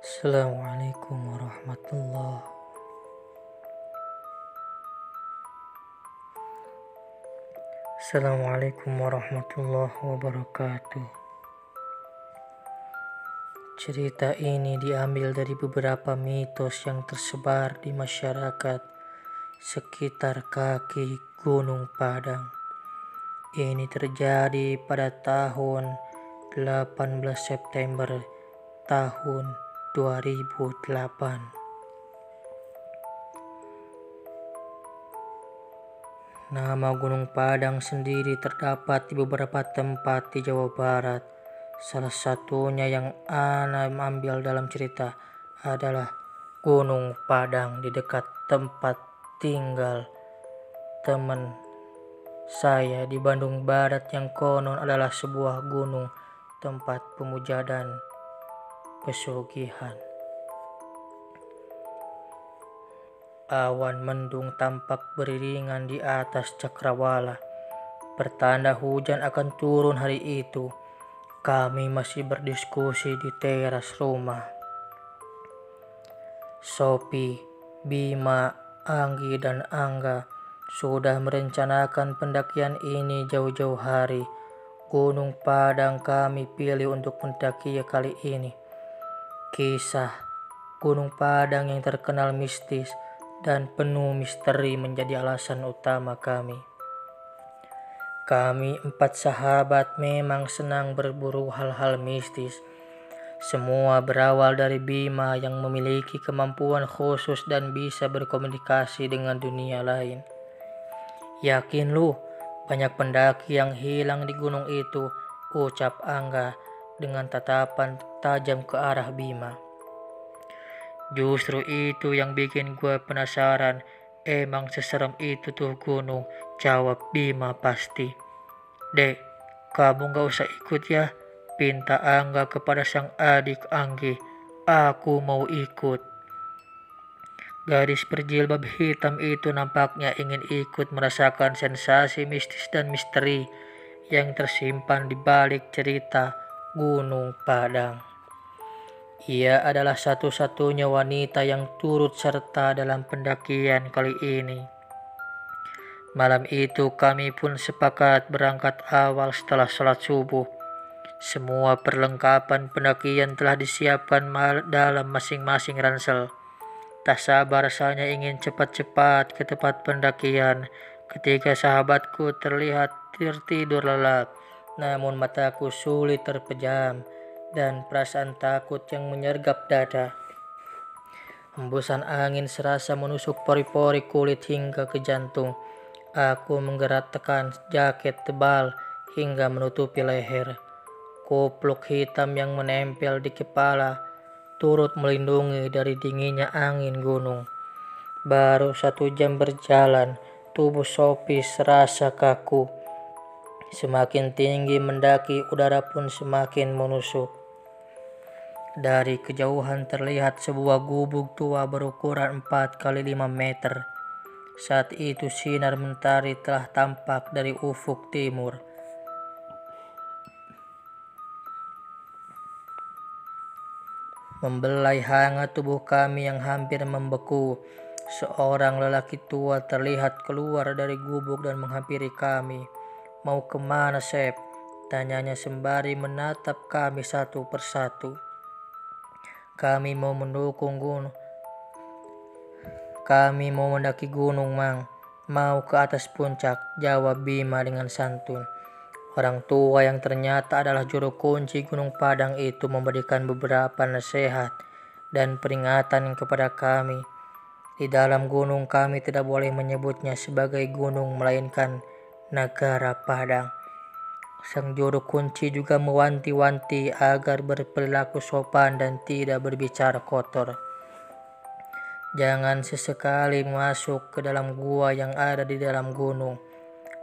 Assalamualaikum warahmatullah. Assalamualaikum warahmatullahi wabarakatuh. Cerita ini diambil dari beberapa mitos yang tersebar di masyarakat sekitar kaki Gunung Padang. Ini terjadi pada tahun 18 September tahun 2008. Nama Gunung Padang sendiri terdapat di beberapa tempat di Jawa Barat. Salah satunya yang Ana ambil dalam cerita adalah Gunung Padang di dekat tempat tinggal teman saya di Bandung Barat yang konon adalah sebuah gunung tempat pemuja dan pesugihan. Awan mendung tampak beriringan di atas cakrawala, pertanda hujan akan turun hari itu. Kami masih berdiskusi di teras rumah. Sophie, Bima, Anggi, dan Angga sudah merencanakan pendakian ini jauh-jauh hari. Gunung Padang kami pilih untuk mendaki kali ini. Kisah Gunung Padang yang terkenal mistis dan penuh misteri menjadi alasan utama kami. Kami 4 sahabat memang senang berburu hal-hal mistis. Semua berawal dari Bima yang memiliki kemampuan khusus dan bisa berkomunikasi dengan dunia lain. Yakin lu, banyak pendaki yang hilang di gunung itu, ucap Angga dengan tatapan tajam ke arah Bima. Justru itu yang bikin gue penasaran. Emang seserem itu tuh gunung, jawab Bima pasti. Dek, kamu gak usah ikut ya, pinta Angga kepada sang adik Anggi. Aku mau ikut. Gadis berjilbab hitam itu nampaknya ingin ikut merasakan sensasi mistis dan misteri yang tersimpan di balik cerita Gunung Padang. Ia adalah satu-satunya wanita yang turut serta dalam pendakian kali ini. Malam itu kami pun sepakat berangkat awal setelah sholat subuh. Semua perlengkapan pendakian telah disiapkan dalam masing-masing ransel. Tak sabar rasanya ingin cepat-cepat ke tempat pendakian ketika sahabatku terlihat tertidur lelap. Namun mataku sulit terpejam dan perasaan takut yang menyergap dada. Hembusan angin serasa menusuk pori-pori kulit hingga ke jantung. Aku menggerakkan jaket tebal hingga menutupi leher. Kupluk hitam yang menempel di kepala turut melindungi dari dinginnya angin gunung. Baru 1 jam berjalan, tubuh Sophie serasa kaku. Semakin tinggi mendaki, udara pun semakin menusuk. Dari kejauhan terlihat sebuah gubuk tua berukuran 4 kali 5 meter. Saat itu sinar mentari telah tampak dari ufuk timur. Membelai hangat tubuh kami yang hampir membeku. Seorang lelaki tua terlihat keluar dari gubuk dan menghampiri kami. Mau kemana, Sep? Tanyanya sembari menatap kami satu persatu. Kami mau mendaki gunung, Mang. Mau ke atas puncak, jawab Bima dengan santun. Orang tua yang ternyata adalah juru kunci Gunung Padang itu memberikan beberapa nasihat dan peringatan kepada kami. Di dalam gunung kami tidak boleh menyebutnya sebagai gunung melainkan Negara Padang. Sang juru kunci juga mewanti-wanti agar berperilaku sopan dan tidak berbicara kotor. Jangan sesekali masuk ke dalam gua yang ada di dalam gunung,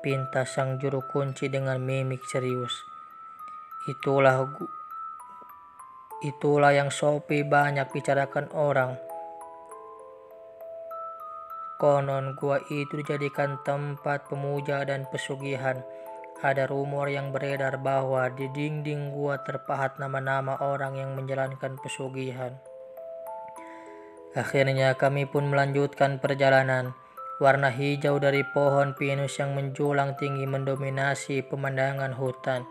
pinta sang juru kunci dengan mimik serius. Itulah yang Sophie banyak bicarakan orang. Konon gua itu dijadikan tempat pemuja dan pesugihan. Ada rumor yang beredar bahwa di dinding gua terpahat nama-nama orang yang menjalankan pesugihan. Akhirnya kami pun melanjutkan perjalanan. Warna hijau dari pohon pinus yang menjulang tinggi mendominasi pemandangan hutan.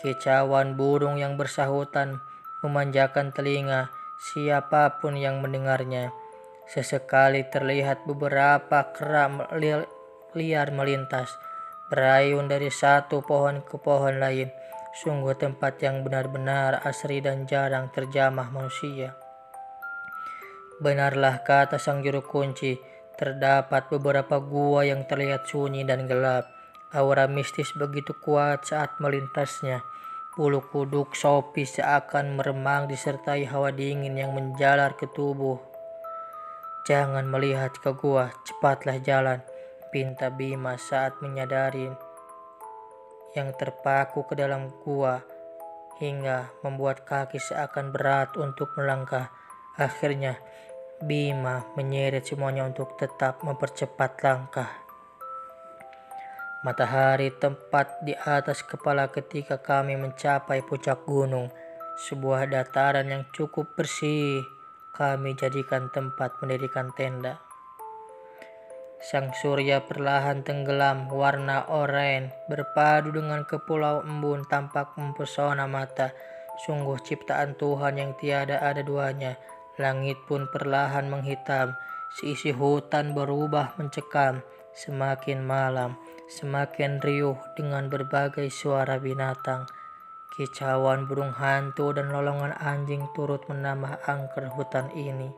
Kicauan burung yang bersahutan memanjakan telinga siapapun yang mendengarnya. Sesekali terlihat beberapa kera liar melintas, berayun dari satu pohon ke pohon lain. Sungguh tempat yang benar-benar asri dan jarang terjamah manusia. Benarlah kata sang juru kunci, terdapat beberapa gua yang terlihat sunyi dan gelap. Aura mistis begitu kuat saat melintasnya. Bulu kuduk Sophie seakan meremang disertai hawa dingin yang menjalar ke tubuh. "Jangan melihat ke gua, cepatlah jalan," pinta Bima saat menyadari yang terpaku ke dalam gua hingga membuat kaki seakan berat untuk melangkah. Akhirnya Bima menyeret semuanya untuk tetap mempercepat langkah. Matahari tepat di atas kepala ketika kami mencapai puncak gunung, sebuah dataran yang cukup bersih. Kami jadikan tempat mendirikan tenda. Sang surya perlahan tenggelam, warna oranye berpadu dengan kepulauan embun tampak mempesona mata. Sungguh ciptaan Tuhan yang tiada ada duanya. Langit pun perlahan menghitam, seisi hutan berubah mencekam. Semakin malam, semakin riuh dengan berbagai suara binatang. Kicauan burung hantu dan lolongan anjing turut menambah angker hutan ini.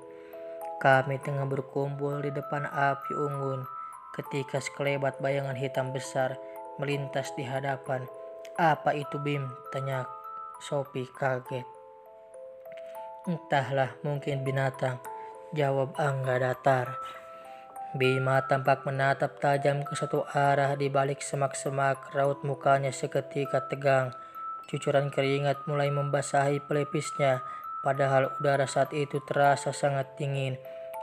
Kami tengah berkumpul di depan api unggun ketika sekelebat bayangan hitam besar melintas di hadapan. "Apa itu, Bim?" tanya Sophie kaget. "Entahlah, mungkin binatang," jawab Angga datar. Bima tampak menatap tajam ke satu arah di balik semak-semak. Raut mukanya seketika tegang. Cucuran keringat mulai membasahi pelepisnya, padahal udara saat itu terasa sangat dingin.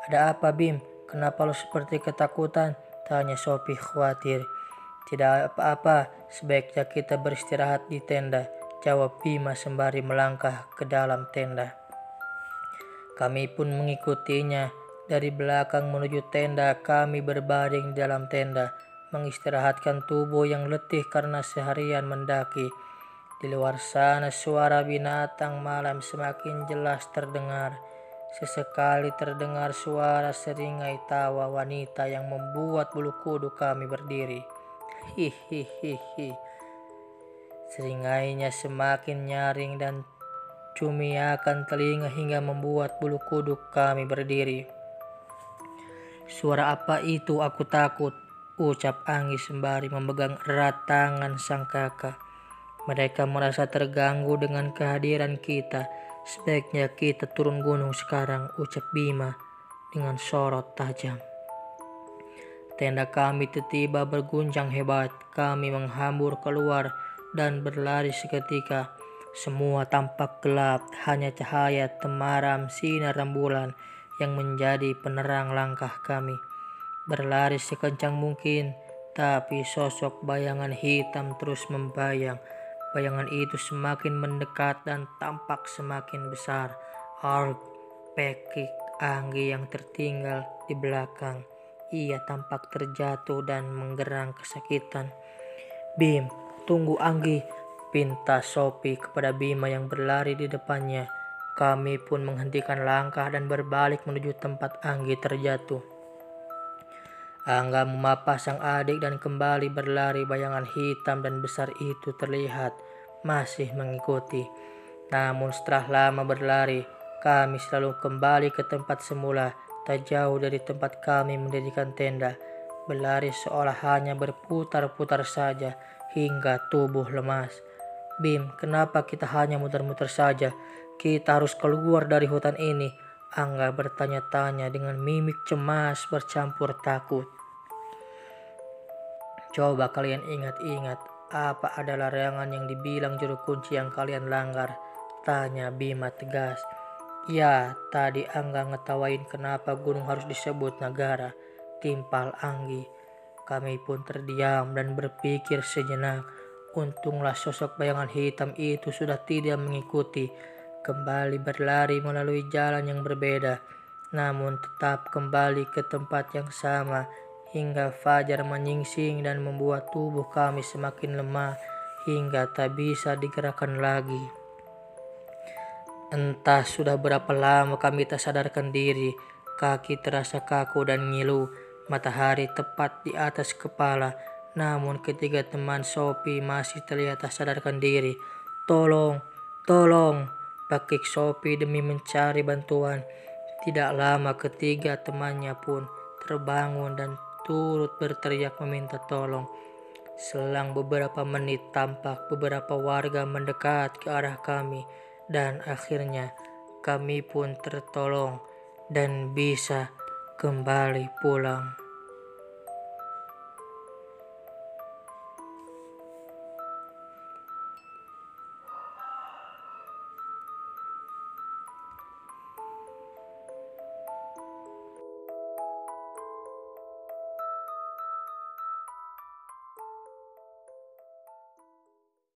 "Ada apa, Bim? Kenapa lo seperti ketakutan?" tanya Sophie khawatir. "Tidak apa-apa, sebaiknya kita beristirahat di tenda," jawab Bima sembari melangkah ke dalam tenda. Kami pun mengikutinya. Dari belakang menuju tenda, kami berbaring di dalam tenda, mengistirahatkan tubuh yang letih karena seharian mendaki. Di luar sana suara binatang malam semakin jelas terdengar. Sesekali terdengar suara seringai tawa wanita yang membuat bulu kuduk kami berdiri. Hihihihi. Seringainya semakin nyaring dan cumiakan telinga hingga membuat bulu kuduk kami berdiri. "Suara apa itu? Aku takut," ucap Anggi sembari memegang erat tangan sang kakak. "Mereka merasa terganggu dengan kehadiran kita. Sebaiknya kita turun gunung sekarang," ucap Bima dengan sorot tajam. Tenda kami tiba-tiba berguncang hebat. Kami menghambur keluar dan berlari seketika. Semua tampak gelap, hanya cahaya temaram sinar rembulan yang menjadi penerang langkah kami. Berlari sekencang mungkin, tapi sosok bayangan hitam terus membayang. Bayangan itu semakin mendekat dan tampak semakin besar. Arg, pekik Anggi yang tertinggal di belakang. Ia tampak terjatuh dan menggerang kesakitan. "Bim, tunggu Anggi," pinta Sophie kepada Bima yang berlari di depannya. Kami pun menghentikan langkah dan berbalik menuju tempat Anggi terjatuh. Angga memapa sang adik dan kembali berlari. Bayangan hitam dan besar itu terlihat masih mengikuti. Namun setelah lama berlari, kami selalu kembali ke tempat semula, tak jauh dari tempat kami mendirikan tenda. Berlari seolah hanya berputar-putar saja hingga tubuh lemas. "Bim, kenapa kita hanya muter-muter saja? Kita harus keluar dari hutan ini," Angga bertanya-tanya dengan mimik cemas bercampur takut. "Coba kalian ingat-ingat, apa ada larangan yang dibilang juru kunci yang kalian langgar?" tanya Bima tegas. "Ya, tadi Angga ngetawain kenapa gunung harus disebut Nagara," timpal Anggi. Kami pun terdiam dan berpikir sejenak. Untunglah sosok bayangan hitam itu sudah tidak mengikuti. Kembali berlari melalui jalan yang berbeda. namun tetap kembali ke tempat yang sama hingga fajar menyingsing dan membuat tubuh kami semakin lemah hingga tak bisa digerakkan lagi. Entah sudah berapa lama kami tak sadarkan diri, kaki terasa kaku dan ngilu, matahari tepat di atas kepala, namun ketiga teman Sophie masih terlihat tak sadarkan diri. Tolong, tolong, pakik Sophie demi mencari bantuan. Tidak lama ketiga temannya pun terbangun dan turut berteriak meminta tolong. Selang beberapa menit tampak beberapa warga mendekat ke arah kami dan akhirnya kami pun tertolong dan bisa kembali pulang.